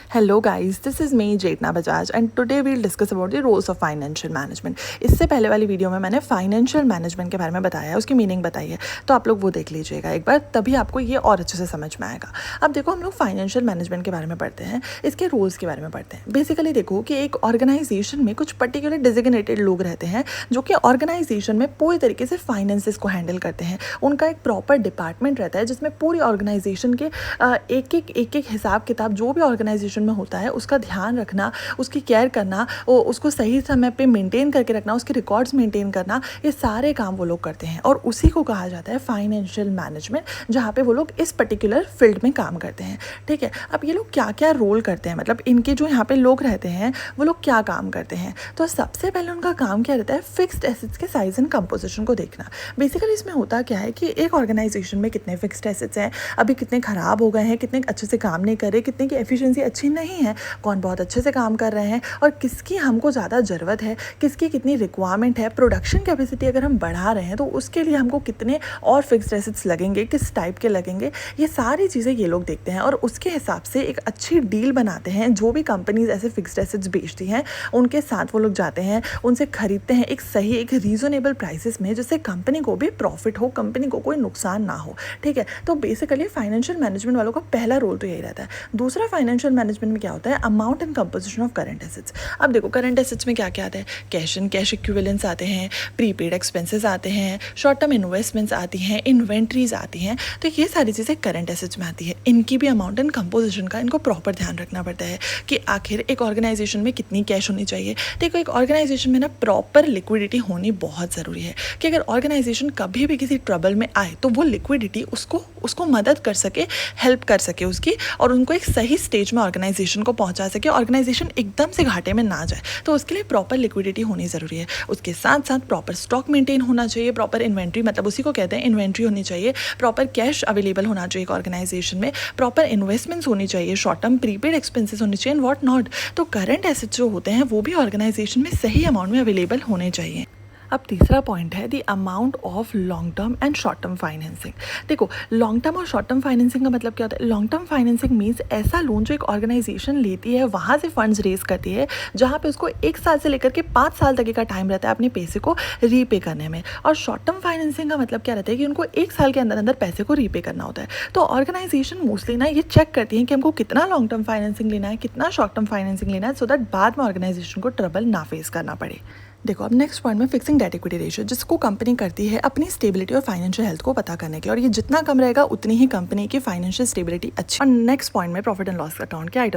Hello guys, this is me Jetna Bajaj and today we'll discuss about the roles of financial management। इससे पहले वाली video में मैंने financial management के बारे में बताया है, उसकी मीनिंग बताई है, तो आप लोग वो देख लीजिएगा एक बार, तभी आपको ये और अच्छे से समझ में आएगा। अब देखो हम लोग फाइनेंशियल मैनेजमेंट के बारे में पढ़ते हैं, इसके रोल्स के बारे में पढ़ते हैं। बेसिकली देखो कि एक ऑर्गेनाइजेशन में कुछ पर्टिकुलर डिजिग्नेटेड लोग रहते हैं जो कि ऑर्गेनाइजेशन में पूरी तरीके से फाइनेंसेस को हैंडल करते हैं। उनका एक प्रॉपर डिपार्टमेंट रहता है जिसमें पूरी ऑर्गेनाइजेशन के एक एक हिसाब किताब जो भी ऑर्गेनाइजेशन में होता है उसका ध्यान रखना, उसकी केयर करना, उसको सही समय पे मेंटेन करके रखना, उसके रिकॉर्ड्स मेंटेन करना, ये सारे काम वो लोग करते हैं और उसी को कहा जाता है फाइनेंशियल मैनेजमेंट, जहाँ पे वो लोग इस पर्टिकुलर फील्ड में काम करते हैं। ठीक है, अब ये लोग क्या क्या रोल करते हैं, मतलब इनके जो यहाँ पे लोग रहते हैं वो लोग क्या काम करते हैं। तो सबसे पहले उनका काम क्या रहता है, फिक्स्ड एसेट्स के साइज एंड कंपोजिशन को देखना। बेसिकली इसमें होता क्या है कि एक ऑर्गेनाइजेशन में कितने फिक्स्ड एसेट्स हैं, अभी कितने ख़राब हो गए हैं, कितने अच्छे से काम नहीं कर रहे, कितने की एफिशिएंसी अच्छी नहीं है, कौन बहुत अच्छे से काम कर रहे हैं और किसकी हमको ज़्यादा ज़रूरत है, किसकी कितनी रिक्वायरमेंट है, प्रोडक्शन कैपेसिटी अगर हम बढ़ा रहे हैं तो उसके लिए हमको कितने और फिक्स्ड एसेट्स लगेंगे, किस टाइप के लगेंगे, ये सारी चीज़ें ये लोग देखते हैं और उसके हिसाब से एक अच्छी डील बनाते हैं। जो भी कंपनीज ऐसे फिक्स्ड एसेट्स बेचती हैं उनके साथ वो लोग जाते हैं, उनसे खरीदते हैं एक सही एक रीज़नेबल प्राइसेस में, जिससे कंपनी को भी प्रॉफिट हो, कंपनी को कोई नुकसान ना हो। ठीक है, तो बेसिकली फाइनेंशियल मैनेजमेंट वालों का पहला रोल तो यही रहता है। दूसरा फाइनेंशियल मैनेजमेंट में क्या होता है, amount and composition of current assets. अब देखो करंट एसेट्स में क्या क्या आता है, कैश एंड कैश इक्विवेलेंट्स आते हैं, प्रीपेड एक्सपेंसेस आते हैं, शॉर्ट टर्म इन्वेस्टमेंट्स आती हैं, इन्वेंट्रीज आती हैं, तो ये सारी चीज़ें करंट एसेट्स में आती है। इनकी भी अमाउंट एंड कंपोजिशन का इनको प्रॉपर ध्यान रखना पड़ता है कि आखिर एक ऑर्गेनाइजेशन में कितनी कैश होनी चाहिए। देखो एक ऑर्गेनाइजेशन में ना प्रॉपर लिक्विडिटी होनी बहुत ज़रूरी है कि अगर ऑर्गेनाइजेशन कभी भी किसी ट्रबल में आए तो वो लिक्विडिटी उसको मदद कर सके, हेल्प कर सके उसकी, और उनको एक सही स्टेज में ऑर्गेनाइजेशन को पहुंचा सके, ऑर्गेनाइजेशन एकदम से घाटे में ना जाए। तो उसके लिए प्रॉपर लिक्विडिटी होनी ज़रूरी है। उसके साथ साथ प्रॉपर स्टॉक मेंटेन होना चाहिए, प्रॉपर इन्वेंट्री, मतलब उसी को कहते हैं इन्वेंट्री होनी चाहिए, प्रॉपर कैश अवेलेबल होना चाहिए एक ऑर्गेनाइजेशन में, प्रॉपर इन्वेस्टमेंट्स होनी चाहिए, शॉर्ट टर्म प्रीपेड एक्सपेंसेस होनी चाहिए, वॉट नॉट। तो करंट एसेट्स जो होते हैं वो भी ऑर्गेनाइजेशन में सही अमाउंट में अवेलेबल होने चाहिए। अब तीसरा पॉइंट है the amount of long term and short term financing. देखो लॉन्ग टर्म और शॉर्ट टर्म फाइनेंसिंग का मतलब क्या होता है। लॉन्ग टर्म फाइनेंसिंग मीन्स ऐसा लोन जो एक ऑर्गेनाइजेशन लेती है, वहाँ से फंड्स रेज करती है, जहाँ पे उसको 1 साल से लेकर के 5 साल तक का टाइम रहता है अपने पैसे को रीपे करने में। और शॉर्ट टर्म फाइनेंसिंग का मतलब क्या रहता है कि उनको 1 साल के अंदर अंदर पैसे को रीपे करना होता है। तो ऑर्गेनाइजेशन मोस्टली ना ये चेक करती है कि हमको कितना लॉन्ग टर्म फाइनेंसिंग लेना है, कितना शॉर्ट टर्म फाइनेंसिंग लेना है, सो दैट बाद में ऑर्गेनाइजेशन को ट्रबल ना फेस करना पड़े। देखो अब नेक्स्ट पॉइंट में फिक्सिंग डेट इक्विटी रेशियो, जिसको कंपनी करती है अपनी स्टेबिलिटी और फाइनेंशियल हेल्थ को पता करने के, और ये जितना कम रहेगा उतनी ही कंपनी की फाइनेंशियल स्टेबिलिटी अच्छी। और नेक्स्ट पॉइंट में प्रॉफिट एंड लॉस अकाउंट के आइटम्स